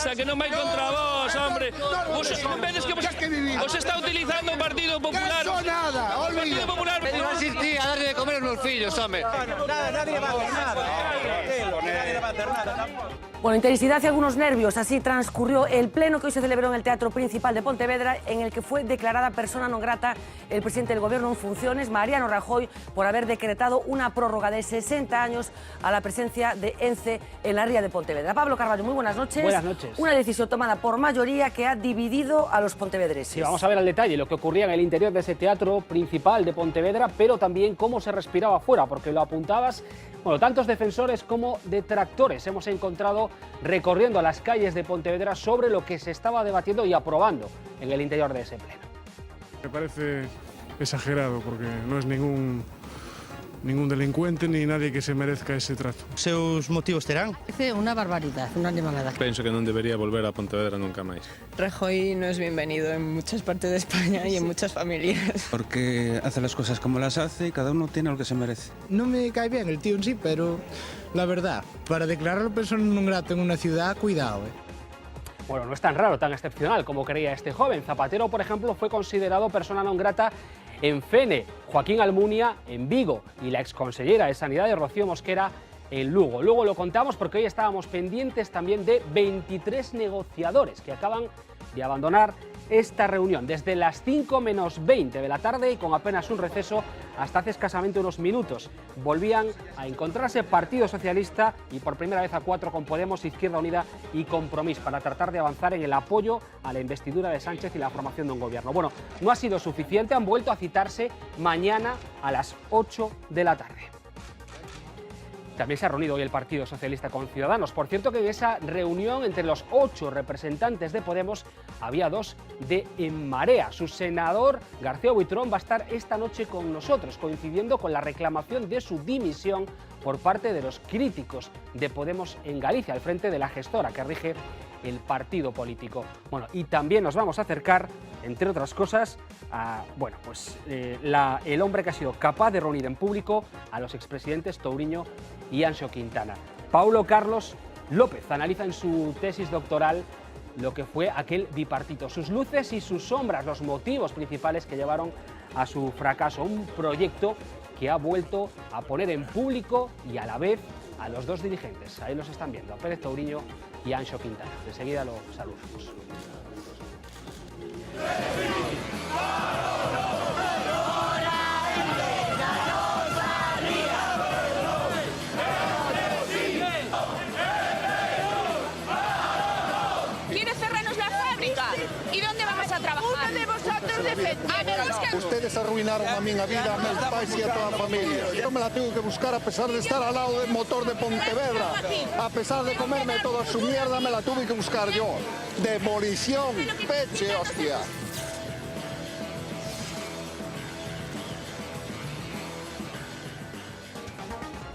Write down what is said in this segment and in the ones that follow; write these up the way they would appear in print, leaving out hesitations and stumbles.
pasa? Que non vai contra vos, hombre. Vos non vedes que vos está utilizando o Partido Popular. Non nada, O Partido Popular. Pero va a asistir a darle de comer aos meus fillos, home. Nada, nadie va a hacer nada. Nadie va a hacer nada tampoco. Bueno, intensidad y algunos nervios. Así transcurrió el pleno que hoy se celebró en el Teatro Principal de Pontevedra, en el que fue declarada persona non grata el presidente del Gobierno en funciones, Mariano Rajoy, por haber decretado una prórroga de 60 años a la presencia de ENCE en la ría de Pontevedra. Pablo Carballo, muy buenas noches. Buenas noches. Una decisión tomada por mayoría que ha dividido a los pontevedreses. Sí, vamos a ver al detalle lo que ocurría en el interior de ese Teatro Principal de Pontevedra, pero también cómo se respiraba afuera, porque lo apuntabas. Bueno, tantos defensores como detractores hemos encontrado recorriendo las calles de Pontevedra sobre lo que se estaba debatiendo y aprobando en el interior de ese pleno. Me parece exagerado porque no es ningún delincuente ni nadie que se merezca ese trato. Seus motivos terán? Parece una barbaridad, una animalada. Penso que non debería volver a Pontevedra nunca máis. Rajoy no es bienvenido en muchas partes de España y en muchas familias. Porque hace las cosas como las hace y cada uno tiene lo que se merece. No me cae bien el tío en sí, pero la verdad, para declararlo persona non grata en una ciudad, cuidado, Bueno, no es tan raro, tan excepcional como creía este joven. Zapatero, por ejemplo, fue considerado persona non grata en Fene, Joaquín Almunia en Vigo y la exconsellera de Sanidad de Rocío Mosquera en Lugo. Luego lo contamos porque hoy estábamos pendientes también de 23 negociadores que acaban de abandonar esta reunión desde las 5 menos 20 de la tarde y con apenas un receso hasta hace escasamente unos minutos. Volvían a encontrarse Partido Socialista y por primera vez a 4 con Podemos, Izquierda Unida y Compromís para tratar de avanzar en el apoyo a la investidura de Sánchez y la formación de un gobierno. Bueno, no ha sido suficiente, han vuelto a citarse mañana a las 8 de la tarde. También se ha reunido hoy el Partido Socialista con Ciudadanos. Por cierto que en esa reunión entre los 8 representantes de Podemos había 2 de En Marea. Su senador García Buitrón va a estar esta noche con nosotros, coincidiendo con la reclamación de su dimisión por parte de los críticos de Podemos en Galicia, al frente de la gestora que rige el partido político. Bueno, y también nos vamos a acercar, entre otras cosas, a el hombre que ha sido capaz de reunir en público a los expresidentes Touriño y Anxo Quintana. Paulo Carlos López analiza en su tesis doctoral lo que fue aquel bipartito, sus luces y sus sombras, los motivos principales que llevaron a su fracaso. Un proyecto que ha vuelto a poner en público y a la vez a los 2 dirigentes. Ahí los están viendo, a Pérez Touriño y Anxo Quintana. De seguida lo saludamos. ¿Quieres cerrarnos la fábrica? ¿Y dónde vamos a trabajar? Uno de vosotros defendemos que... Ustedes arruinaron a miña vida, a meus pais e a toda a familia. Eu me la tengo que buscar a pesar de estar al lado del motor de Pontevedra. A pesar de comerme toda su mierda, me la tuve que buscar yo. Demolición, peche, hostia.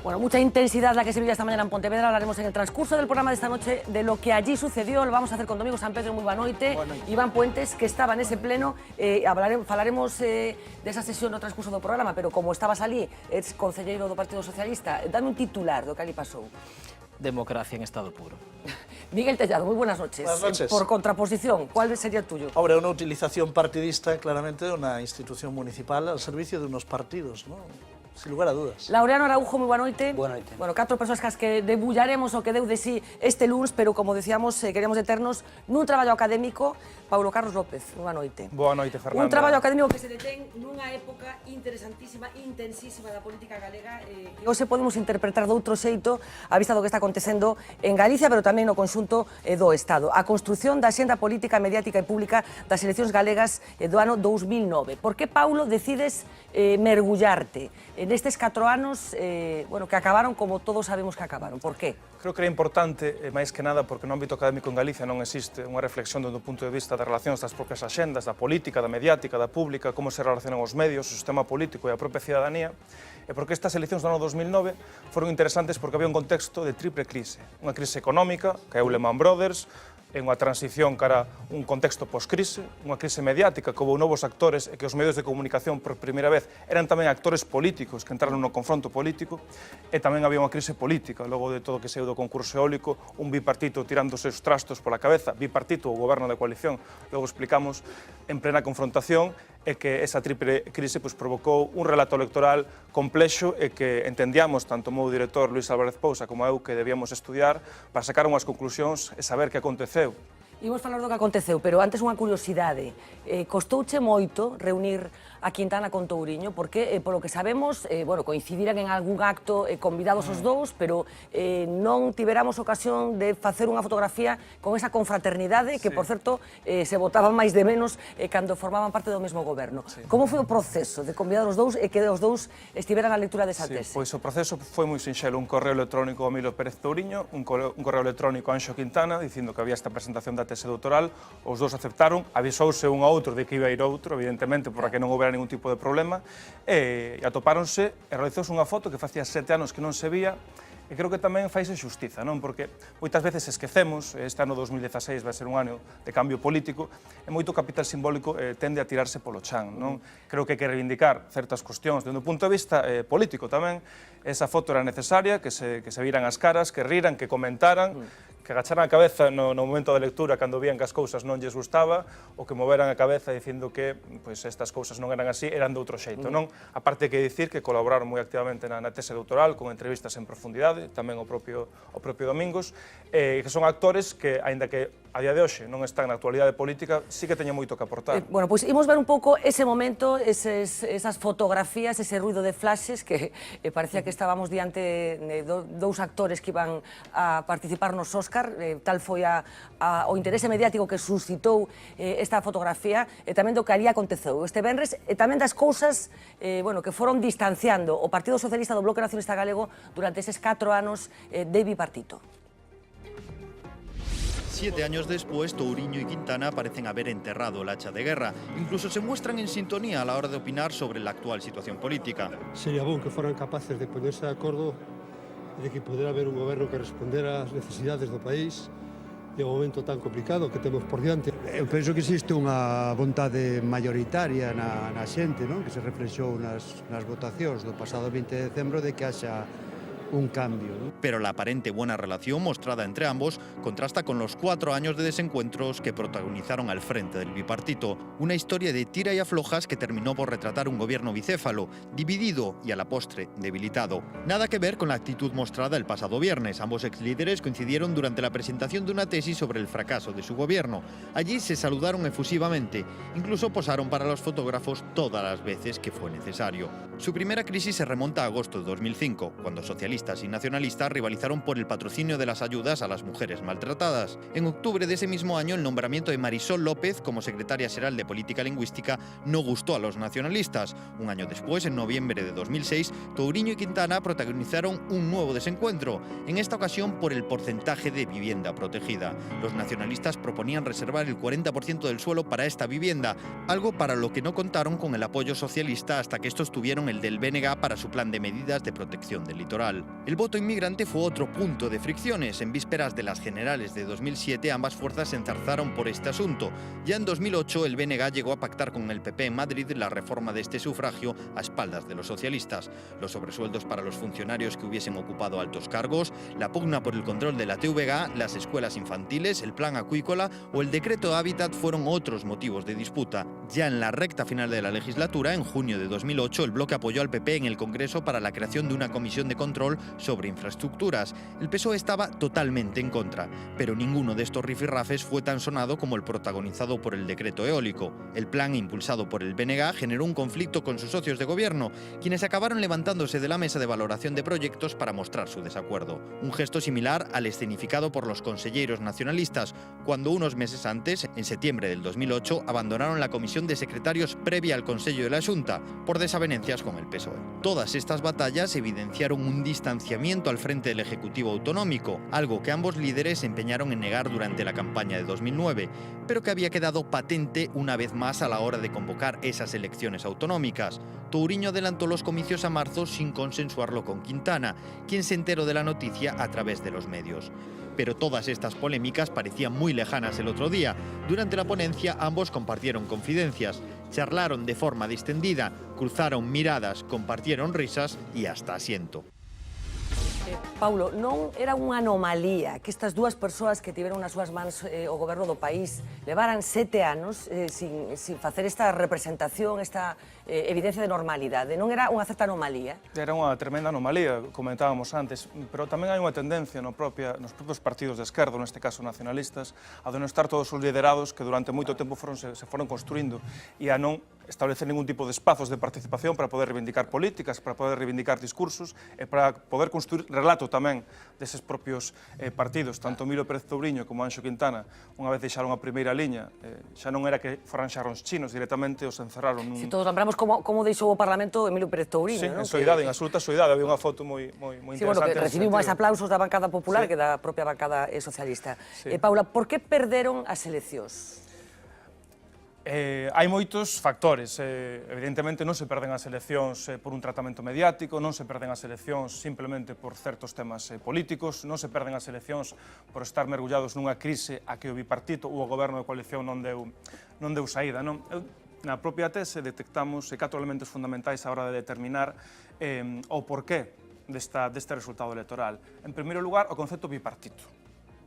Bueno, mucha intensidad la que se vive esta mañana en Pontevedra. Hablaremos en el transcurso del programa de esta noche de lo que allí sucedió. Lo vamos a hacer con Domingo San Pedro, muy boa noite. Iván Puentes, que estaba en ese pleno. Falaremos de esa sesión no transcurso do programa, pero como estabas ali, ex concelleiro do Partido Socialista, dame un titular do que ali pasou. Democracia en estado puro. Miguel Tellado, muy buenas noches. Buenas noches. Por contraposición, ¿cuál sería el tuyo? Hombre, una utilización partidista, claramente, de una institución municipal al servicio de unos partidos, ¿no? Sin lugar a dudas. Laureano Araujo, moi boa noite. Boa noite. Bueno, 4 persoas que debullaremos o que deu de sí este luns, pero como decíamos, queríamos deternos nun traballo académico. Paulo Carlos López, boa noite. Boa noite, Fernanda. Un traballo académico que se detén nunha época interesantísima, intensísima da política galega, que hoxe podemos interpretar de outro xeito a vista do que está acontecendo en Galicia, pero tamén no conxunto do Estado. A construción da xenda política, mediática e pública das eleccións galegas do ano 2009. Por que, Paulo, decides mergullarte nestes 4 anos que acabaron como todos sabemos que acabaron? Por qué? Creo que era importante, máis que nada, porque no ámbito académico en Galicia non existe unha reflexión do punto de vista das relacións das propias axendas, da política, da mediática, da pública, como se relacionan os medios, o sistema político e a propia cidadanía, e porque estas eleccións do ano 2009 foron interesantes porque había un contexto de triple crise. Unha crise económica, caeu Lehman Brothers, en unha transición cara a un contexto post-crise, unha crise mediática que houve novos actores e que os medios de comunicación por primeira vez eran tamén actores políticos que entraron no confronto político, e tamén había unha crise política, logo de todo que saiu do concurso eólico, un bipartito tirándose os trastos pola cabeza, bipartito, o goberno de coalición, logo explicamos, en plena confrontación, e que esa triple crise provocou un relato electoral complexo e que entendíamos, tanto o meu director Luis Álvarez Pousa como eu, que debíamos estudiar para sacar unhas conclusións e saber que aconteceu. Imos falar do que aconteceu, pero antes unha curiosidade. Costouche moito reunir a Quintana con Touriño, porque, polo que sabemos, coincidiran en algún acto convidados os dous, pero non tiveramos ocasión de facer unha fotografía con esa confraternidade que, por certo, se botaban máis de menos cando formaban parte do mesmo goberno. Como foi o proceso de convidar os dous e que os dous estiveran á lectura desa tese? Pois o proceso foi moi sinxelo, un correo electrónico a Milo Pérez Touriño, un correo electrónico a Anxo Quintana, dicindo que había esta presentación da tese doutoral, os dous aceptaron, avisouse un a outro de que iba a ir outro, evidentemente, para que non houbera ningún tipo de problema, e atopáronse e realizouse unha foto que facía 7 anos que non se vía, e creo que tamén faise xustiza, non? Porque moitas veces esquecemos, este ano 2016 vai ser un ano de cambio político, e moito capital simbólico tende a tirarse polo chan, non? Creo que hai que reivindicar certas cuestións dende o punto de vista político tamén. Esa foto era necesaria, que se viran as caras, que riran, que comentaran, que agacharan a cabeza no momento da lectura cando vían que as cousas non lles gustaba, ou que moveran a cabeza dicindo que estas cousas non eran así, eran de outro xeito, non? A parte que dicir que colaboraron moi activamente na tese doutoral, con entrevistas en profundidade, tamén o propio Domingos, e que son actores que, aínda que a día de hoxe non están na actualidade política, sí que teñen moito que aportar. Bueno, pois imos ver un pouco ese momento, esas fotografías, ese ruido de flashes, que parecía que estábamos diante de dous actores que iban a participar nos Óscar, tal foi o interese mediático que suscitou esta fotografía, e tamén do que ali aconteceu este venres, e tamén das cousas que foron distanciando o Partido Socialista do Bloque Nacionalista Galego durante eses 4 anos de bipartito. 7 años después, Touriño y Quintana parecen haber enterrado el hacha de guerra. Incluso se muestran en sintonía a la hora de opinar sobre la actual situación política. Sería bon que fueran capaces de ponerse de acordo de que pudiera haber un goberno que respondera ás necesidades do país e ao momento tan complicado que temos por diante. Eu penso que existe unha vontade maioritaria na xente, non? Que se reflexou nas votacións do pasado 20 de decembro de que haxa un cambio, ¿no? Pero la aparente buena relación mostrada entre ambos contrasta con los 4 años de desencuentros que protagonizaron al frente del bipartito. Una historia de tira y aflojas que terminó por retratar un gobierno bicéfalo, dividido y a la postre debilitado. Nada que ver con la actitud mostrada el pasado viernes. Ambos exlíderes coincidieron durante la presentación de una tesis sobre el fracaso de su gobierno. Allí se saludaron efusivamente, incluso posaron para los fotógrafos todas las veces que fue necesario. Su primera crisis se remonta a agosto de 2005, cuando socialistas y nacionalistas rivalizaron por el patrocinio de las ayudas a las mujeres maltratadas. En octubre de ese mismo año, el nombramiento de Marisol López como secretaria xeral de Política Lingüística no gustó a los nacionalistas. Un año después, en noviembre de 2006, Touriño y Quintana protagonizaron un nuevo desencuentro, en esta ocasión por el porcentaje de vivienda protegida. Los nacionalistas proponían reservar el 40% del suelo para esta vivienda, algo para lo que no contaron con el apoyo socialista hasta que estos tuvieron el del BNG para su plan de medidas de protección del litoral. El voto inmigrante fue otro punto de fricciones. En vísperas de las generales de 2007, ambas fuerzas se enzarzaron por este asunto. Ya en 2008, el BNG llegó a pactar con el PP en Madrid la reforma de este sufragio a espaldas de los socialistas. Los sobresueldos para los funcionarios que hubiesen ocupado altos cargos, la pugna por el control de la TVG, las escuelas infantiles, el plan acuícola o el decreto Hábitat fueron otros motivos de disputa. Ya en la recta final de la legislatura, en junio de 2008, el bloque apoyó al PP en el Congreso para la creación de una comisión de control sobre infraestructuras. El PSOE estaba totalmente en contra, pero ninguno de estos rifirrafes fue tan sonado como el protagonizado por el decreto eólico. El plan impulsado por el BNG generó un conflicto con sus socios de gobierno, quienes acabaron levantándose de la mesa de valoración de proyectos para mostrar su desacuerdo. Un gesto similar al escenificado por los conselleiros nacionalistas, cuando unos meses antes, en septiembre del 2008, abandonaron la comisión de secretarios previa al Consello de la Xunta, por desavenencias con el PSOE. Todas estas batallas evidenciaron un distanciamiento distanciamiento al frente del Ejecutivo autonómico, algo que ambos líderes se empeñaron en negar durante la campaña de 2009, pero que había quedado patente una vez más a la hora de convocar esas elecciones autonómicas. Touriño adelantó los comicios a marzo sin consensuarlo con Quintana, quien se enteró de la noticia a través de los medios. Pero todas estas polémicas parecían muy lejanas el otro día. Durante la ponencia ambos compartieron confidencias, charlaron de forma distendida, cruzaron miradas, compartieron risas y hasta asiento. Paulo, non era unha anomalía que estas dúas persoas que tiveron nas súas mans o goberno do país levaran 7 anos sin facer esta representación, esta evidencia de normalidade? Non era unha certa anomalía? Era unha tremenda anomalía, comentábamos antes, pero tamén hai unha tendencia nos propios partidos de esquerda, neste caso nacionalistas, a denostar todos os liderados que durante moito tempo se foron construindo e a non establecer ningún tipo de espazos de participación para poder reivindicar políticas, para poder reivindicar discursos e para poder construir relato tamén deses propios partidos. Tanto Milo Pérez Touriño como Anxo Quintana unha vez deixaron a primeira liña, xa non era que foran xarróns chinos, directamente os encerraron nun... Si todos lembramos como deixou o Parlamento Emilio Pérez Touriño, sí, non? en soidade, en absoluta soidade, había unha foto moi interesante. Sí, bueno, que recibimos máis aplausos da bancada popular que da propia bancada socialista. Paula, por que perderon as eleccións? Hai moitos factores. Evidentemente non se perden as eleccións por un tratamento mediático, non se perden as eleccións simplemente por certos temas políticos, non se perden as eleccións por estar mergullados nunha crise a que o bipartito ou o goberno de coalición non deu saída. Na propia tese detectamos 4 elementos fundamentais á hora de determinar o porqué deste resultado electoral. En primeiro lugar, o concepto bipartito.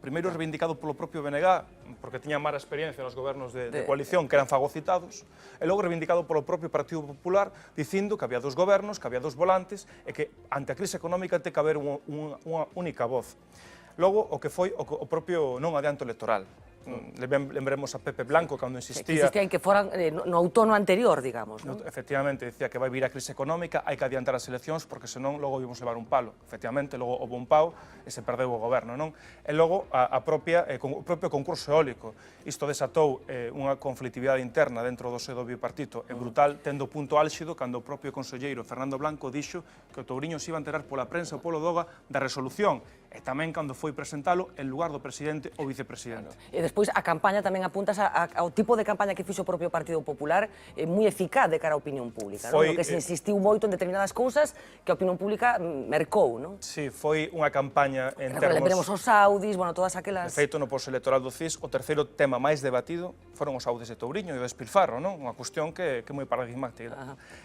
Primeiro reivindicado polo propio BNG, porque tiña mala experiencia nos gobernos de coalición que eran fagocitados, e logo reivindicado polo propio Partido Popular, dicindo que había 2 gobernos, que había 2 volantes, e que ante a crise económica ten que haber unha única voz. Logo, o que foi o propio non adianto electoral. Lembremos a Pepe Blanco cando insistía... Que en que foran no outono anterior, digamos, non? Efectivamente, dicía que vai vir a crise económica, hai que adiantar as eleccións porque senón logo íbamos levar un palo. Efectivamente, logo houve un pau e se perdeu o goberno, non? E logo o propio concurso eólico. Isto desatou unha conflitividade interna dentro do sedo bipartito e brutal, tendo punto álxido cando o propio conselleiro Fernando Blanco dixo que o Touriño se iba a enterar pola prensa ou polo DOGA da resolución e tamén cando foi presentalo en lugar do presidente ou vicepresidente. E despois a campaña tamén apuntas ao tipo de campaña que fixo o propio Partido Popular moi eficaz de cara á opinión pública, non? No que se insistiu moito en determinadas cousas que a opinión pública mercou, non? Sí, foi unha campaña en termos... Lembremos os saudis, bueno, todas aquelas... De feito, no postelectoral do CIS, o terceiro tema máis debatido foron os saudis de Touriño e o despilfarro, non? Unha cuestión que é moi paradigmática.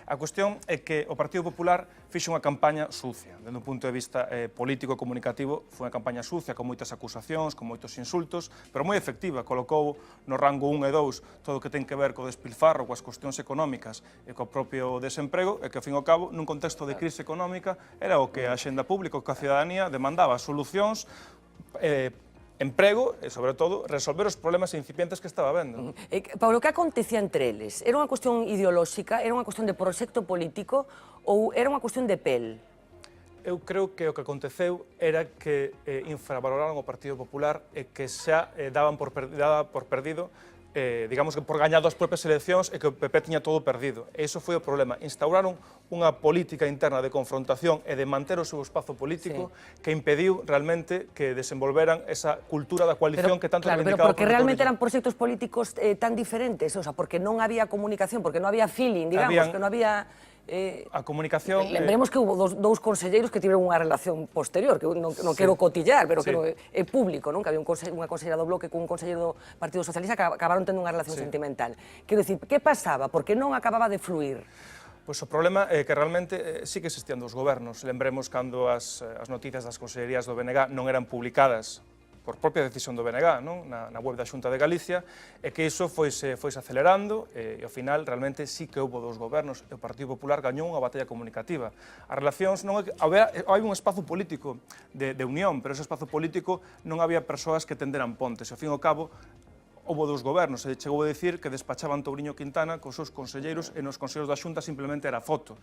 A cuestión é que o Partido Popular fixo unha campaña sucia, dende un punto de vista político e comunicativo, foi unha campaña sucia, con moitas acusacións, con moitos insultos, pero moi efectiva, colocou no rango 1 e 2 todo o que ten que ver co despilfarro, coas cuestións económicas e co propio desemprego, e que, ao fin e ao cabo, nun contexto de crise económica, era o que a xenda pública, o que a cidadanía demandaba, solucións, emprego e, sobre todo, resolver os problemas incipientes que estaba vendo. Paulo, que acontecía entre eles? Era unha cuestión ideolóxica, era unha cuestión de proxecto político ou era unha cuestión de pel? Eu creo que o que aconteceu era que infravaloraron o Partido Popular e que xa daban por perdido, digamos que por gañado as propias eleccións e que o PP tiña todo perdido. E iso foi o problema. Instauraron unha política interna de confrontación e de manter o seu espazo político que impediu realmente que desenvolveran esa cultura da coalición que tanto reivindicaba. Pero porque realmente eran proxectos políticos tan diferentes, o sea, porque non había comunicación, porque non había feeling, digamos, que non había... A comunicación... Lembremos que houve dous conselleiros que tiveron unha relación posterior, que non quero cotillar, pero que é público, non? Que había unha consellera do Bloque cun conselleiro do Partido Socialista que acabaron tendo unha relación sentimental. Quero dicir, que pasaba? Por que non acababa de fluir? Pois o problema é que realmente sí que existían dos gobernos. Lembremos cando as noticias das consellerías do BNG non eran publicadas por propia decisión do BNG, non? Na web da Xunta de Galicia, e que iso foise acelerando, e ao final realmente sí que houve dos gobernos, e o Partido Popular gañou unha batalla comunicativa. As relacións non hai un espazo político de unión, pero ese espazo político non había persoas que tenderan pontes, e ao fin e ao cabo houve dos gobernos, e chegou a dicir que despachaban Touriño Quintana cos seus conselleiros e nos conselleiros da Xunta simplemente era foto.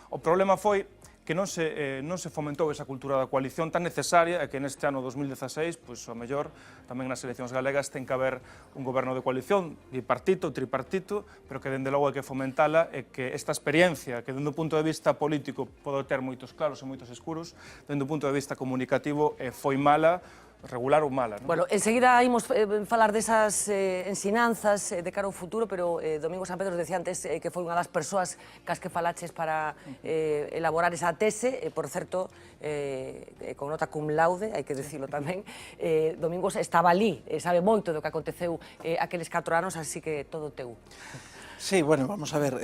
O problema foi que non se fomentou esa cultura da coalición tan necesaria e que neste ano 2016, pois, ao mellor, tamén nas eleccións galegas ten que haber un goberno de coalición, bipartito, tripartito, pero que dende logo hai que fomentala e que esta experiencia, que dende un punto de vista político pode ter moitos claros e moitos escuros, dende un punto de vista comunicativo foi mala, regular ou mala, non? Bueno, enseguida imos falar desas ensinanzas de cara ao futuro, pero Domingo San Pedro decía antes que foi unha das persoas cas que falaches para elaborar esa tese, por certo, con nota cum laude, hai que dicilo tamén. Domingos estaba ali, sabe moito do que aconteceu aqueles 4 anos, así que todo teu. Sí, bueno, vamos a ver,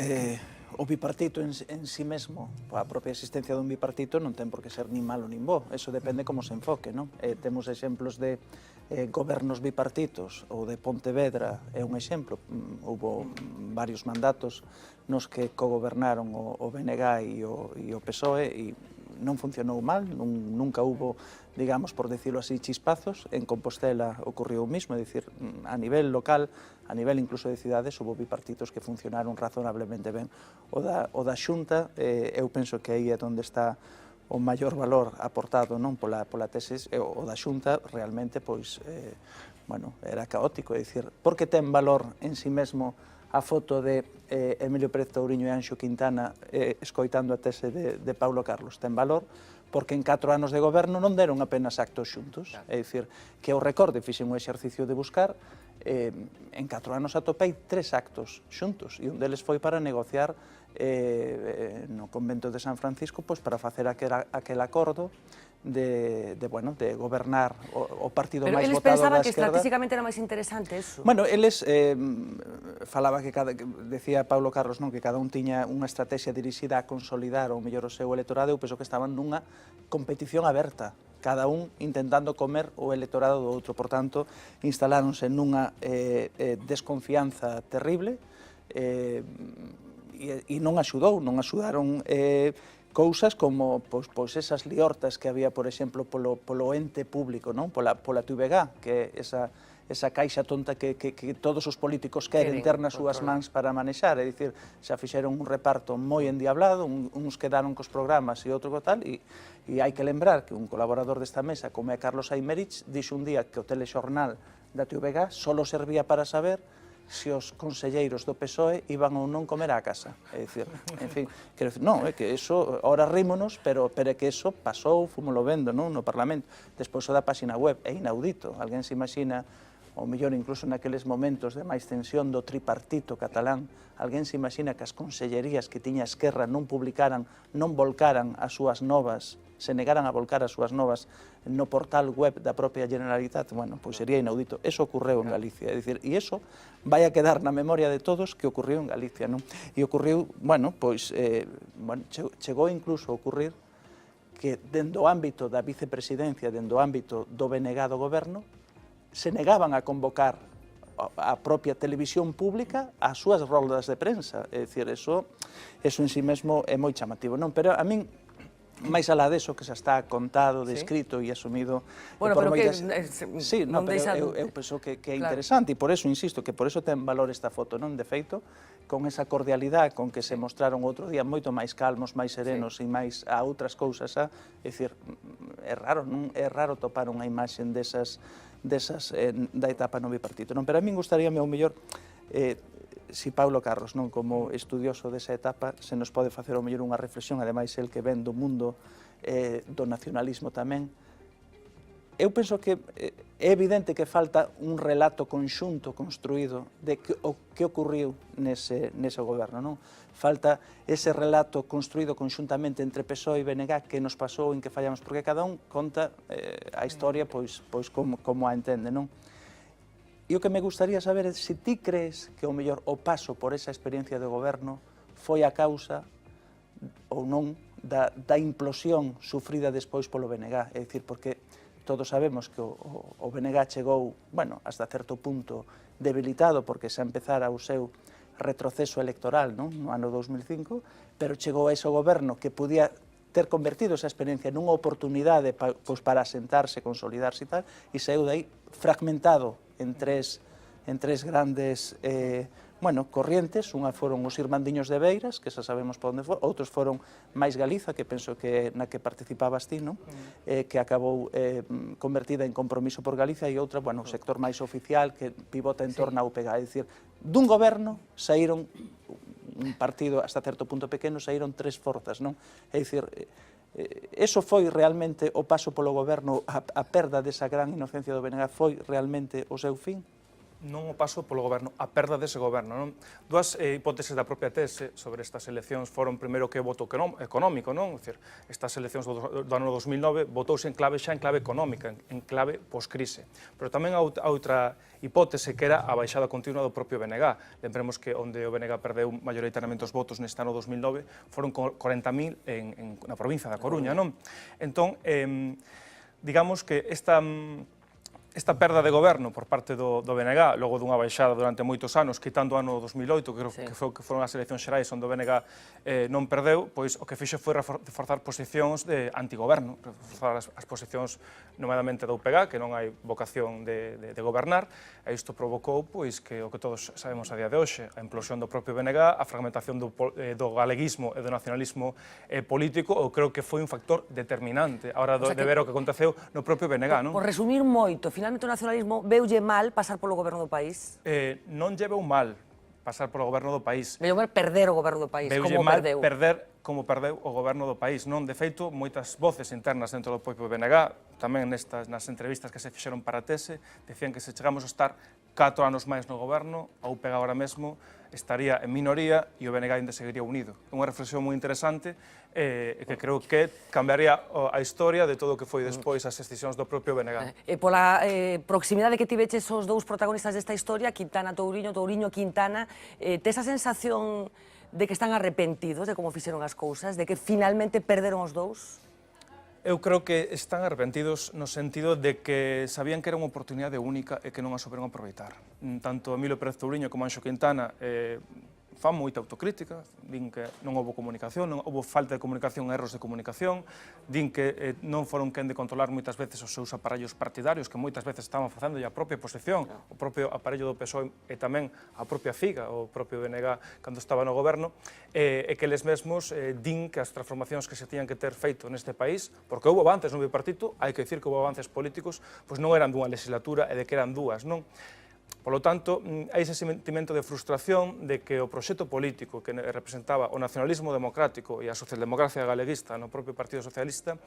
o bipartito en sí mesmo, a propia existencia dun bipartito non ten por que ser nin malo nin bo, eso depende como se enfoque, non? Temos exemplos de gobernos bipartitos, o de Pontevedra é un exemplo, houve varios mandatos nos que cogobernaron o BNG e o PSOE e non funcionou mal, nunca hubo, digamos, por decirlo así, chispazos. En Compostela ocurriu o mismo, é dicir, a nivel local, a nivel incluso de cidades, houve bipartitos que funcionaron razonablemente ben. O da Xunta, eu penso que aí é onde está o maior valor aportado non pola tesis, o da Xunta realmente, pois, bueno, era caótico, é dicir, porque ten valor en sí mesmo a foto de Emilio Pérez Touriño e Anxo Quintana escoitando a tese de Paulo Carlos. Ten valor porque en 4 anos de goberno non deron apenas actos xuntos. É dicir, que eu recorde, fixen un exercicio de buscar, en 4 anos atopei 3 actos xuntos, e un deles foi para negociar no convento de San Francisco para facer aquel acordo de gobernar o partido máis votado da esquerda. Pero eles pensaban que estratégicamente era máis interesante eso. Bueno, eles falaba que decía Paulo Carlos, non, que cada un tiña unha estrategia dirixida a consolidar o mellor o seu electorado. Eu penso que estaban nunha competición aberta, cada un intentando comer o electorado do outro. Por tanto, instaláronse nunha desconfianza terrible e non axudaron cousas como pois esas liortas que había, por exemplo, polo ente público, non? Pola TVG, que é esa caixa tonta que todos os políticos queren ter nas súas mans para manexar, é dicir, xa fixeron un reparto moi endiablado, uns quedaron cos programas e outro co tal, e hai que lembrar que un colaborador desta mesa, como é Carlos Aymerich, dixo un día que o telexornal da TVG só servía para saber se os conselleiros do PSOE iban ou non comer á casa. É dicir, en fin, quero dicir, non, é que eso, ora rímonos, pero é que eso pasou, fomoslo vendo, non, no Parlamento. Despois o da páxina web, é inaudito. Alguén se imagina, ou mellor incluso naqueles momentos de máis tensión do tripartito catalán, alguén se imagina que as consellerías que tiña a Esquerra non publicaran, non volcaran as súas novas, se negaran a volcar as súas novas no portal web da propia Generalitat. Bueno, pois sería inaudito. Eso ocurreu en Galicia, é dicir, e eso vai a quedar na memoria de todos que ocurriu en Galicia, non? E ocurriu, bueno, pois, chegou incluso a ocurrir que dentro do ámbito da vicepresidencia, dentro do ámbito do BNG do goberno, se negaban a convocar a propia televisión pública ás súas roldas de prensa. É dicir, eso en sí mesmo é moi chamativo, non? Pero a min, máis alá deso que xa está contado, descrito e asumido por moitas... Sí, pero eu penso que é interesante, e por eso insisto, que por eso ten valor esta foto, non? De feito, con esa cordialidade con que se mostraron outro día moito máis calmos, máis serenos e máis a outras cousas, é dicir, é raro, non? É raro topar unha imaxe desas da etapa no bipartito, non? Pero a min gustaríame ao mellor si Paulo Carlos, non, como estudioso desa etapa, se nos pode facer ao mellor unha reflexión, ademais el que ven do mundo do nacionalismo tamén. Eu penso que é evidente que falta un relato conxunto construído de o que ocurriu nese goberno, non? Falta ese relato construído conxuntamente entre PSOE e BNG que nos pasou, en que fallamos, porque cada un conta a historia pois como a entende, non? E o que me gustaría saber é se ti crees que o mellor o paso por esa experiencia de goberno foi a causa ou non da implosión sufrida despois polo BNG, é dicir, porque todos sabemos que o BNG chegou, bueno, hasta certo punto debilitado porque xa empezara o seu retroceso electoral, non? No ano 2005, pero chegou a ese goberno que podía ter convertido esa experiencia nunha oportunidade para asentarse, consolidarse e tal, e saiu dai fragmentado en tres en tres grandes corrientes. Unha foron os Irmandiños de Beiras, que xa sabemos para onde foron, outros foron máis Galiza, que penso que na que participabas ti, non? Que acabou convertida en Compromiso por Galicia, e outra, o sector máis oficial, que pivota en torno a UPG. É dicir, dun goberno saíron, un partido hasta certo punto pequeno, saíron tres forzas, non? É dicir, eso foi realmente o paso polo goberno, a perda desa gran inocencia do BNG foi realmente o seu fin? Non o paso polo goberno, a perda dese goberno. Non? Dúas hipóteses da propia tese sobre estas eleccións foron primeiro que voto económico, non? É dicir, estas eleccións do ano 2009 votouse en clave económica, en clave post-crise. Pero tamén a outra hipótese que era a baixada continua do propio BNG. Lembremos que onde o BNG perdeu maioritariamente os votos neste ano 2009 foron 40.000 na provincia da Coruña, non? Entón, digamos que esta perda de goberno por parte do BNG, logo dunha baixada durante moitos anos, quitando o ano 2008, que foron as eleccións xerais onde o BNG non perdeu, pois o que fixo foi reforzar posicións de antigoberno, reforzar as posicións nomeadamente da UPG, que non hai vocación de gobernar, e isto provocou pois que o que todos sabemos a día de hoxe, a implosión do propio BNG, a fragmentación do galeguismo e do nacionalismo político, eu creo que foi un factor determinante a hora de ver o que aconteceu no propio BNG, non? Por resumir moito, finalmente o nacionalismo veulle mal pasar polo goberno do país? Non lle veu mal pasar polo goberno do país. Veulle mal perder o goberno do país, como perdeu. Perder como perdeu o goberno do país. Non, de feito, moitas voces internas dentro do propio BNG, tamén nas entrevistas que se fixeron para a tese, decían que se chegamos a estar 4 anos máis no goberno, a UPG agora mesmo estaría en minoría e o BNG ainda seguiría unido. É unha reflexión moi interesante que creo que cambiaría a historia de todo o que foi despois as decisións do propio BNG. Pola proximidade que tiveches os dous protagonistas desta historia, Quintana-Touriño, Touriño-Quintana, tes a sensación de que están arrepentidos de como fixeron as cousas, de que finalmente perderon os dous? Eu creo que están arrepentidos no sentido de que sabían que era unha oportunidade única e que non a souberon aproveitar. Tanto Emilio Pérez Touriño como Anxo Quintana fan moita autocrítica, din que non houve comunicación, non houve falta de comunicación, erros de comunicación, din que non foron quen de controlar moitas veces os seus aparellos partidarios, que moitas veces estaban facendo a propia oposición, o propio aparello do PSOE e tamén a propia FIGA, o propio BNG, cando estaba no goberno, e que eles mesmos din que as transformacións que se tiñan que ter feito neste país, porque houve avances no bipartito, hai que dicir que houve avances políticos, pois non eran dunha legislatura e de que eran dúas, non? Polo tanto, hai ese sentimento de frustración de que o proxecto político que representaba o nacionalismo democrático e a socialdemocracia galeguista no propio Partido Socialista,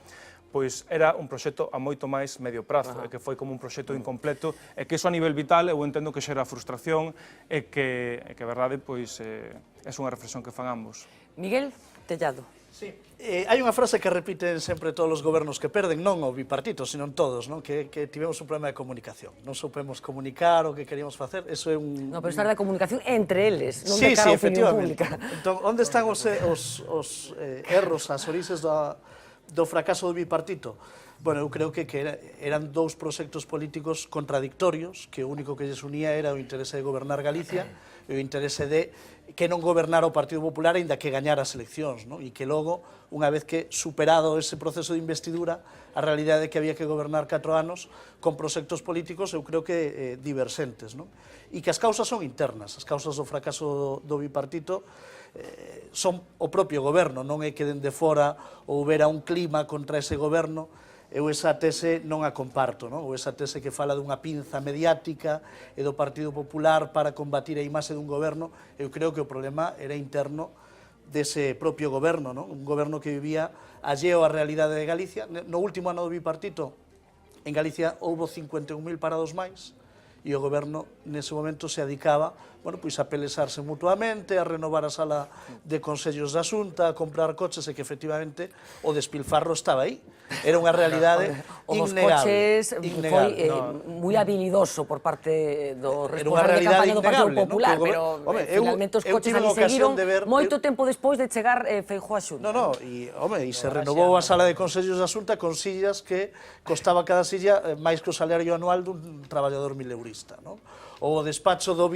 pois era un proxecto a moito máis medio prazo, e que foi como un proxecto incompleto, e que iso a nivel vital eu entendo que xera frustración e que a verdade pois é unha reflexión que fan ambos. Miguel Tellado. Sí. Hai unha frase que repiten sempre todos os gobernos que perden, non o bipartito, sino todos, non? Que tivemos un problema de comunicación. Non soupemos comunicar o que queríamos facer, eso é un... No, pero está da comunicación entre eles, non de cara á opinión pública. Entón, onde están os erros, as orixes do fracaso do bipartito? Bueno, eu creo que eran dous proxectos políticos contradictorios, que o único que lles unía era o interese de gobernar Galicia e o interese de que non gobernara o Partido Popular aínda que gañara as eleccións, non? E que logo, unha vez que superado ese proceso de investidura, a realidade é que había que gobernar 4 anos con proxectos políticos, eu creo que diversentes, non? E que as causas son internas, as causas do fracaso do bipartito son o propio goberno, non é que dende fora houbera un clima contra ese goberno. Eu esa tese non a comparto, non? Ou esa tese que fala dunha pinza mediática e do Partido Popular para combatir a imaxe dun goberno, eu creo que o problema era interno dese propio goberno, non? Un goberno que vivía alleo á realidade de Galicia. No último ano do bipartito, en Galicia houbo 51.000 parados máis, e o goberno nese momento se adicaba a pelesarse mutuamente, a renovar a sala de consellos da Xunta, a comprar coches, e que efectivamente o despilfarro estaba aí. Era unha realidade innegable. O dos coches foi moi habilidoso por parte do responsable de campaña do Partido Popular, pero finalmente os coches ali seguiron moito tempo despois de chegar Feijóo a Xunta. E se renovou a sala de consellos da Xunta con sillas que costaba cada silla máis que o salario anual dun traballador mileurista, non? O despacho do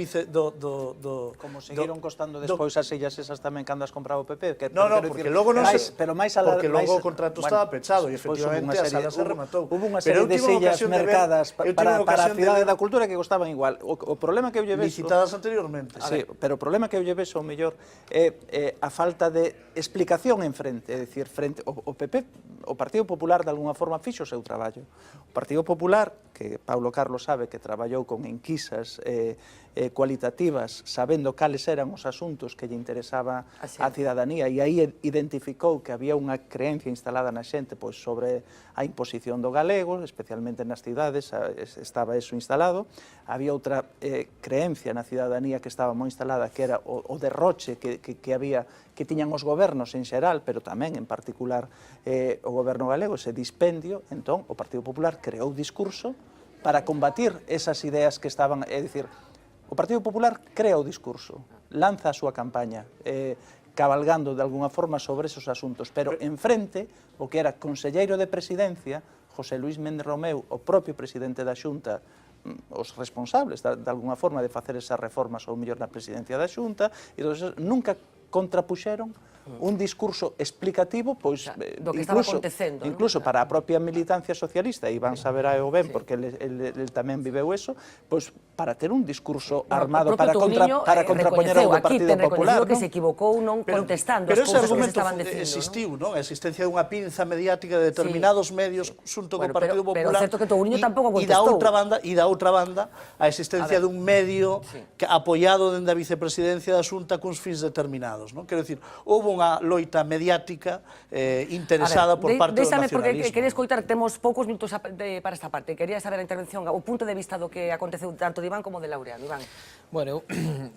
Como seguiron costando despois as sillas esas tamén cando as compraba o PP. No, porque logo non se... Porque logo o contrato estaba pechado e efectivamente a sala se rematou. Hubo unha serie de sillas mercadas para a Cidade da Cultura que costaban igual. O problema que eu lle vexo... Licitadas anteriormente. Sí, pero o problema que eu lle vexo, ao mellor, é a falta de explicación en frente. É dicir, o PP, o Partido Popular, de alguna forma, fixo o seu traballo. O Partido Popular, que Paulo Carlos sabe que traballou con enquisas cualitativas, sabendo cales eran os asuntos que lle interesaba a cidadanía, e aí identificou que había unha creencia instalada na xente pois sobre a imposición do galego, especialmente nas cidades estaba eso instalado. Había outra creencia na cidadanía que estaba moi instalada, que era o derroche que tiñan os gobernos en xeral, pero tamén en particular o goberno galego, ese dispendio. Entón, o Partido Popular creou discurso para combatir esas ideas que estaban, é dicir, o Partido Popular crea o discurso, lanza a súa campaña, cabalgando de alguna forma sobre esos asuntos, pero enfrente, o que era conselleiro de presidencia, José Luis Méndez Romeu, o propio presidente da Xunta, os responsables, de alguna forma, de facer esas reformas ou mellor na presidencia da Xunta, e nunca contrapuxeron un discurso explicativo, pois, do que estaba acontecendo, incluso para a propia militancia socialista, e Iván saberá o ben, porque el tamén viveu eso, pois para ter un discurso armado para contrapoñer ao do Partido Popular. Que se equivocou non contestando as cousas que se estaban dicindo. Pero ese argumento existiu, non? A existencia dunha pinza mediática de determinados medios xunto co Partido Popular. Pero certo que Touriño tampouco contestou. E da outra banda, a existencia dun medio apoiado dende a vicepresidencia da Xunta cuns fins determinados, non? Quero dicir, houve unha loita mediática interesada por parte do nacionalismo. Porque quería escoitar, temos poucos minutos para esta parte. Quería saber a intervención, o punto de vista do que aconteceu tanto de Iván como de Laureano. Iván. Bueno,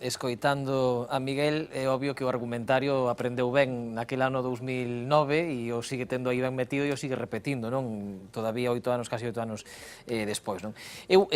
escoitando a Miguel, é obvio que o argumentario aprendeu ben naquele ano 2009 e o sigue tendo aí ben metido e o sigue repetindo, non? Todavía 8 anos, casi 8 anos despois, non? Eu,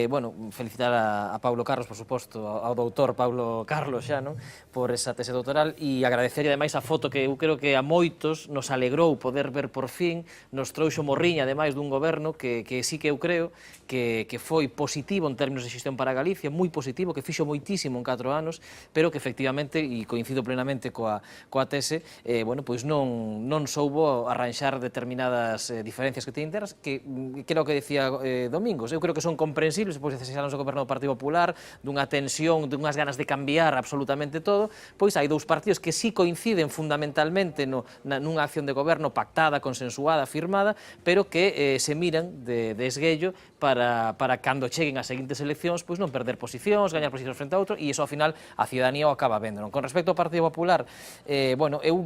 bueno, felicitar a Paulo Carlos, por suposto, ao doutor Paulo Carlos xa, non? Por esa tese doutoral e agradecerlle ademais a foto que eu creo que a moitos nos alegrou poder ver por fin, nos trouxo morriña ademais dun goberno que sí que eu creo que foi positivo en términos de xestión para Galicia, moi positivo, que fixo moitísimo en 4 anos, pero que efectivamente, e coincido plenamente coa tese, bueno, pois non soubo arranxar determinadas diferencias que teñen internas, que creo que decía Domingos, eu creo que son comprensibles, depois de 16 anos do goberno do Partido Popular, dunha tensión, dunhas ganas de cambiar absolutamente todo, pois hai dous partidos que sí coinciden fundamentalmente nunha acción de goberno pactada, consensuada, firmada, pero que se miran de esguello para cando cheguen as seguintes eleccións, pois non perder posicións, gañar posicións frente a outro, e iso ao final a ciudadanía o acaba vendo. Con respecto ao Partido Popular, bueno, eu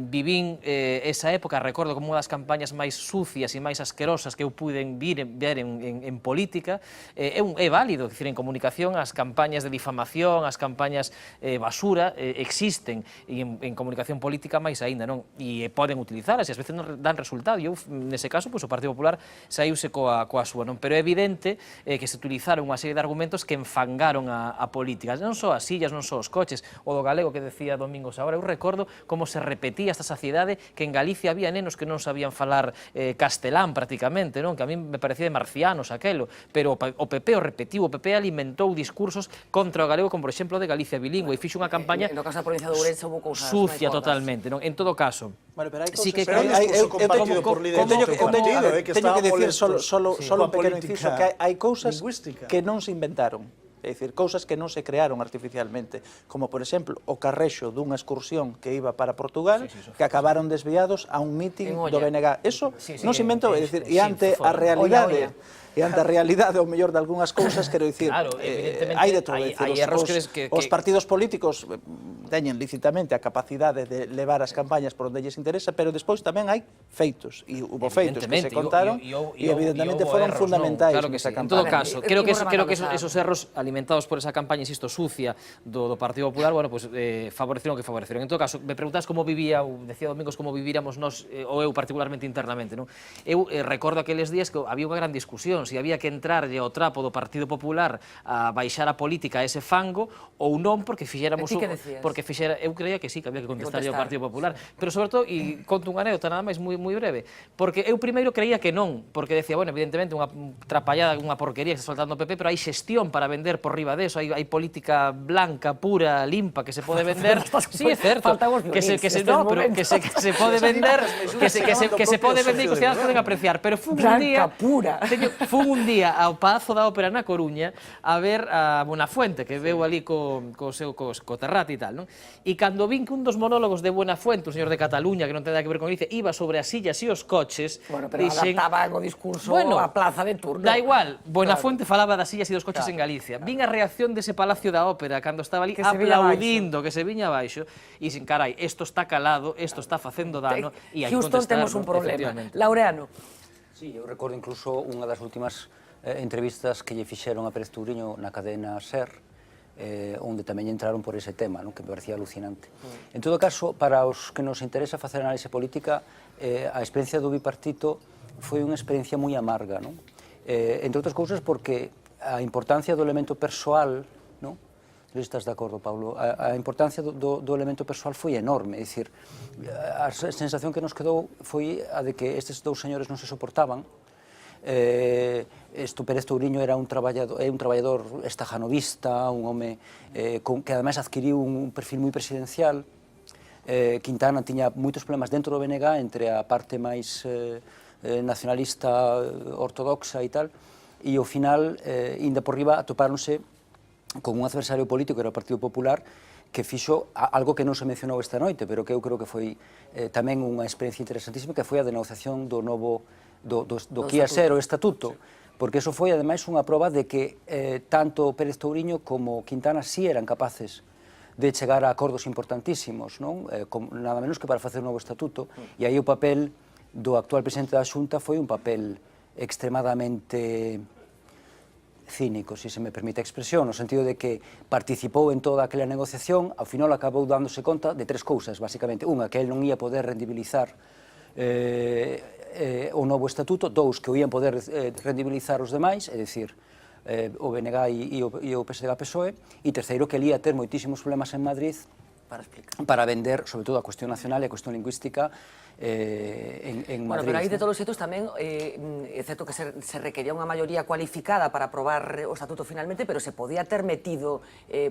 vivín esa época, recordo como unha das campañas máis sucias e máis asquerosas que eu puiden ver en política. É válido, dicir, en comunicación, as campañas de difamación, as campañas basura, existen, e en comunicación política máis aínda, non? E poden utilizalas, e ás veces non dan resultado, e eu, nese caso, o Partido Popular saíuse coa súa, non? Pero é evidente que se utilizaron unha serie de argumentos que enfangaron a política, non só as sillas, non só os coches, o do galego que decía Domingos agora. Eu recordo como se repetía esta saciedade que en Galicia había nenos que non sabían falar castelán prácticamente, non? Que a mí me parecía de marcianos aquelo, pero o PP o repetiu, o PP alimentou discursos contra o galego, como por exemplo de Galicia bilingüe, e fixo unha campaña no caso da provincia de Ourense houve cousas sucia totalmente, non? En todo caso, bueno, pero hai sí que teño que decir solo un pequeno inciso, que hai cousas que non se inventaron. É dicir, cousas que non se crearon artificialmente, como, por exemplo, o carrexo dunha excursión que iba para Portugal, que acabaron desviados a un míting do BNG. Eso non se inventou, é dicir, e ante a realidade... E ante a realidade, ao mellor de algunhas cousas, quero dicir, hai de todo. Os partidos políticos teñen lícitamente a capacidade de levar as campañas por onde lles interesa, pero despois tamén hai feitos, e hubo feitos que se contaron, e evidentemente foron fundamentais nesa campaña. En todo caso, creo que esos erros alimentados por esa campaña, insisto, sucia do Partido Popular, bueno, pues favorecieron o que favorecieron. En todo caso, me preguntas como vivía, decía Domingos, como vivíamos nós, ou eu particularmente internamente, non? Eu recordo aqueles días que había unha gran discusión se había que entrarlle ao trapo do Partido Popular a baixar a política a ese fango ou non, porque fixéramos... E ti que decías? Eu creía que sí, que había que contestarlle ao Partido Popular. Pero, sobre todo, e conto unha anécdota nada máis moi breve, porque eu primeiro creía que non, porque decía, bueno, evidentemente, unha trapallada, unha porquería que está soltando o PP, pero hai xestión para vender por riba deso, hai política blanca, pura, limpa, que se pode vender. Sí, é certo, que se pode vender, que se pode vender e que os ciudadanos poden apreciar, pero fun un día ao Pazo da Ópera na Coruña a ver a Buenafuente, que veu ali co Terrat e tal, non? E cando vin que un dos monólogos de Buenafuente, un señor de Cataluña, que non ten nada que ver con Galicia, iba sobre as sillas e os coches... Bueno, pero adaptaba o discurso a plaza de turno. Da igual, Buenafuente falaba das sillas e dos coches en Galicia. Vin a reacción dese Palacio da Ópera cando estaba ali aplaudindo que se viña abaixo e sin carai, isto está calado, isto está facendo dano e hai que contestar. Houston temos un problema. Laureano. Sí, eu recordo incluso unha das últimas entrevistas que lle fixeron a Pérez Touriño na cadena SER, onde tamén entraron por ese tema, que me parecía alucinante. En todo caso, para os que nos interesa facer análise política, a experiencia do bipartito foi unha experiencia moi amarga, entre outras cousas porque a importancia do elemento persoal, non sei se estás de acordo, Paulo, a importancia do elemento persoal foi enorme, é dicir, a sensación que nos quedou foi a de que estes dous señores non se soportaban. Pérez Touriño era un traballador estajanovista, un home que ademais adquiriu un perfil moi presidencial. Quintana tiña moitos problemas dentro do BNG entre a parte máis nacionalista ortodoxa e tal, e ao final, inda por riba, atopáronse con un adversario político, que era o Partido Popular, que fixo algo que non se mencionou esta noite, pero que eu creo que foi tamén unha experiencia interesantísima, que foi a denegociación do novo, do que ia ser o estatuto, porque eso foi, ademais, unha proba de que tanto Pérez Touriño como Quintana sí eran capaces de chegar a acordos importantísimos, nada menos que para facer un novo estatuto, e aí o papel do actual presidente da Xunta foi un papel extremadamente cínico, se me permite a expresión, no sentido de que participou en toda aquela negociación, ao final acabou dándose conta de tres cousas, basicamente. Unha, que el non ia poder rendibilizar o novo estatuto. Dous, que o ían poder rendibilizar os demais, é dicir, o BNG e o PSG-PSOE. E terceiro, que ele ia ter moitísimos problemas en Madrid para vender, sobre todo, a cuestión nacional e a cuestión lingüística en Madrid. Bueno, pero aí de todos os xeitos tamén é certo que se requería unha maioría cualificada para aprobar o estatuto finalmente, pero se podía ter metido,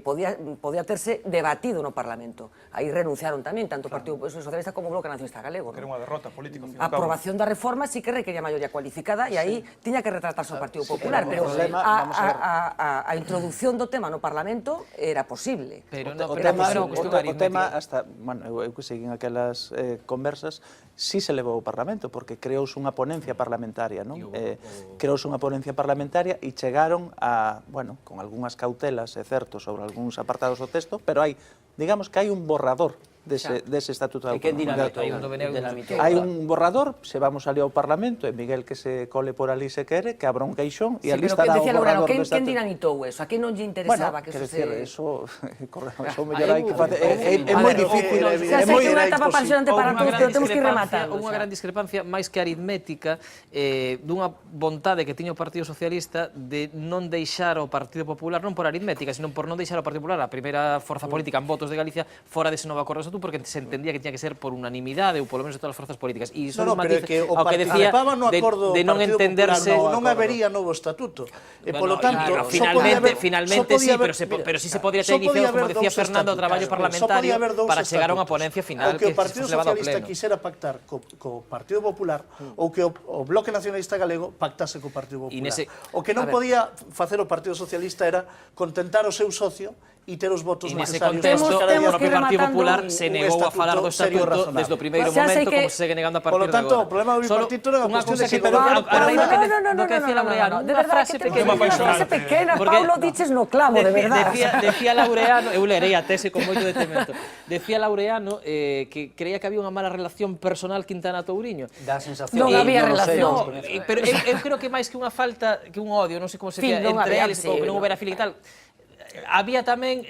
podía terse debatido no Parlamento. Aí renunciaron tamén, tanto o Partido Socialista como o Bloque Nacionalista Galego. Era unha derrota política. A aprobación da reforma sí que requería maioría cualificada e aí tiña que retratarse o Partido Popular, pero a introducción do tema no Parlamento era posible. O tema, hasta, bueno, eu que seguín aquelas conversas, sí se levou ao Parlamento, porque creouse unha ponencia parlamentaria, non? Creouse unha ponencia parlamentaria e chegaron a, bueno, con algunhas cautelas, é certo, sobre algúns apartados do texto, pero hai, digamos que hai un borrador dese estatuto de autonomía. Hai un borrador, se vamos ali ao Parlamento, e Miguel que se cole por ali se quere, que abra un caixón e ali estará o borrador do estatuto. Quen dinamitou eso? A quen non lle interesaba que eso se... Bueno, eso mellor hai que facer... É moi difícil, é moi imposible. Temos que ir rematando. Unha gran discrepancia, máis que aritmética, dunha vontade que tiña o Partido Socialista de non deixar o Partido Popular, non por aritmética, sino por non deixar o Partido Popular, a primeira forza política en votos de Galicia, fora dese novo acordo de estatuto, porque se entendía que tiña que ser por unanimidade ou polo menos de todas as forzas políticas. E iso ao que decía de non entenderse... Non habería novo estatuto. E, polo tanto... Finalmente sí, pero sí se podría ter iniciado, como decía Fernando, o traballo parlamentario para chegar a unha ponencia final que o Partido Socialista quixera pactar co Partido Popular ou que o Bloque Nacionalista Galego pactase co Partido Popular. O que non podía facer o Partido Socialista era contentar o seu socio e ter os votos necesarios. E nese contexto, o Partido Popular se negou a falar do estatuto desde o primeiro momento, como se segue negando a partir de agora. Por lo tanto, o problema do bipartito era unha cuestión de que... No, que decía Laureano, de verdade que ten unha frase pequena, Paulo, diches no clavo, de verdade. Decía Laureano, eu lerei a tese con moito detemento, decía Laureano que creía que había unha mala relación personal Quintana-Touriño. Dá sensación. Non había relación. Pero eu creo que máis que unha falta, que un odio, non sei como se diría, entre eles, como que non houbera feeling e tal, había tamén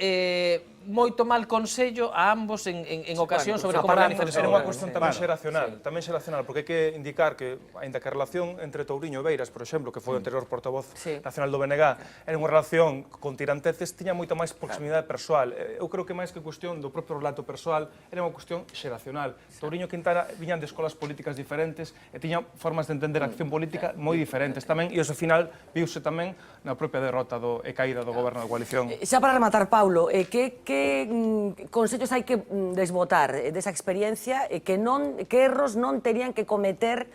moito mal consello a ambos en ocasión sobre como organizar Era unha cuestión tamén xeracional, porque hai que indicar que, aínda que a relación entre Touriño e Beiras, por exemplo, que foi o anterior portavoz nacional do BNG, era unha relación con tiranteces, tiña moita máis proximidade persoal. Eu creo que máis que cuestión do propio relato persoal, era unha cuestión xeracional. Touriño e Quintana viñan de escolas políticas diferentes e tiñan formas de entender a acción política moi diferentes tamén, e ao final viuse tamén na propia derrota e caída do goberno da coalición. Xa para rematar, Paulo, que consellos hai que desbotar desa experiencia e que erros non terían que cometer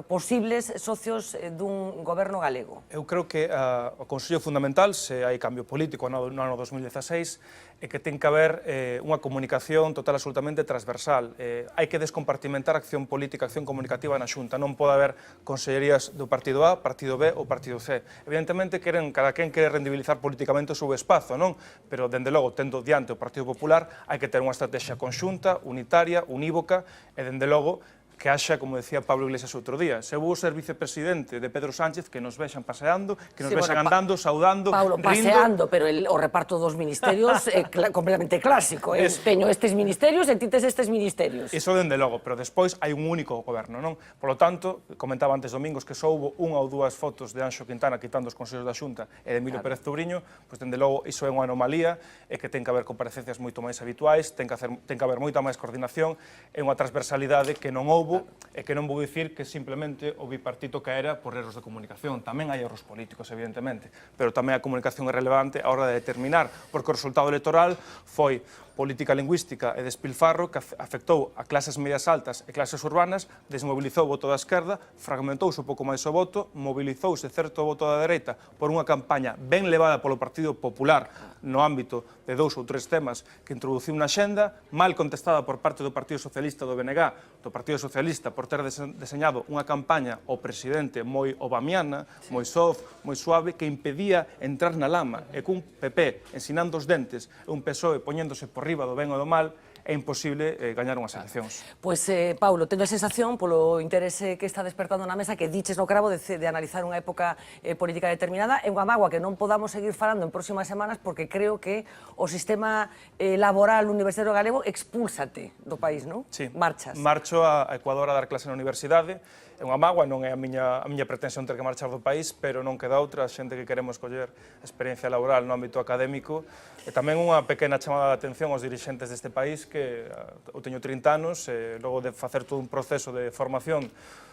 posibles socios dun goberno galego? Eu creo que o consello fundamental, se hai cambio político no ano 2016, é que ten que haber unha comunicación total absolutamente transversal. Hai que descompartimentar a acción política, a acción comunicativa na Xunta. Non pode haber consellerías do partido A, partido B ou partido C. Evidentemente, cada quen quere rendibilizar políticamente o seu espazo, non? Pero, dende logo, tendo diante o Partido Popular, hai que ter unha estrategia conxunta, unitaria, unívoca, e, dende logo, que haxa, como decía Pablo Iglesias outro día, se vou ser vicepresidente de Pedro Sánchez, que nos vexan paseando, que nos vexan andando, saudando, Paulo, rindo. paseando, pero o reparto dos ministerios é completamente clásico. Teño estes ministerios e ti tes estes ministerios. Iso dende logo, pero despois hai un único goberno, non? Por lo tanto, comentaba antes Domingos que só houbo unha ou dúas fotos de Anxo Quintana quitando os consellos da Xunta e de Emilio Pérez Touriño, pois dende logo iso é unha anomalía, e que ten que haber comparecencias moito máis habituais, ten que haber moita máis coordinación, e unha transversalidade que non houbo, e que non vou dicir que simplemente o bipartito caera por erros de comunicación. Tamén hai erros políticos, evidentemente, pero tamén a comunicación é relevante a hora de determinar, porque o resultado electoral foi política lingüística e despilfarro que afectou a clases medias altas e clases urbanas, desmobilizou o voto da esquerda, fragmentouse un pouco máis o voto, mobilizouse certo voto da dereita por unha campaña ben levada polo Partido Popular no ámbito de 2 ou 3 temas que introduciu na xenda, mal contestada por parte do Partido Socialista do BNG, do Partido Socialista, por ter deseñado unha campaña ao presidente moi obamiana, moi soft, moi suave, que impedía entrar na lama, e cun PP ensinando os dentes e un PSOE poñéndose por riba do ben ou do mal, é imposible gañar unhas eleccións. Pois, Paulo, teño a sensación, polo interese que está despertando na mesa, que diches no cravo de analizar unha época política determinada. É unha mágoa que non podamos seguir falando en próximas semanas, porque creo que o sistema laboral universitario galego expúlsate do país, non? Sí. Marchas. Marcho a Ecuador a dar clase na universidade. É unha mágoa, non é a miña pretensión ter que marchar do país, pero non queda outra, a xente que queremos coller experiencia laboral no ámbito académico, e tamén unha pequena chamada de atención aos dirixentes deste país, que eu teño 30 anos, e logo de facer todo un proceso de formación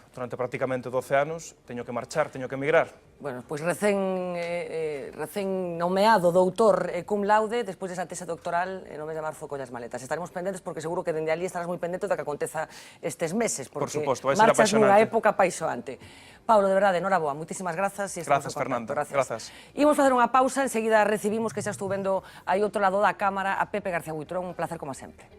durante prácticamente 12 anos, teño que marchar, teño que emigrar. Bueno, pois recén nomeado doutor cum laude, despois desa tese doctoral no mes de marzo collas maletas. Estaremos pendentes, porque seguro que dende ali estarás moi pendente do que aconteza estes meses, porque marchas nunha época apaixonante. Paulo, de verdade, enhoraboa, moitísimas grazas. Grazas, Fernando. Grazas. Imos facer unha pausa, enseguida recibimos, que xa estou vendo aí outro lado da cámara, a Pepe García Buitrón. Un placer como sempre.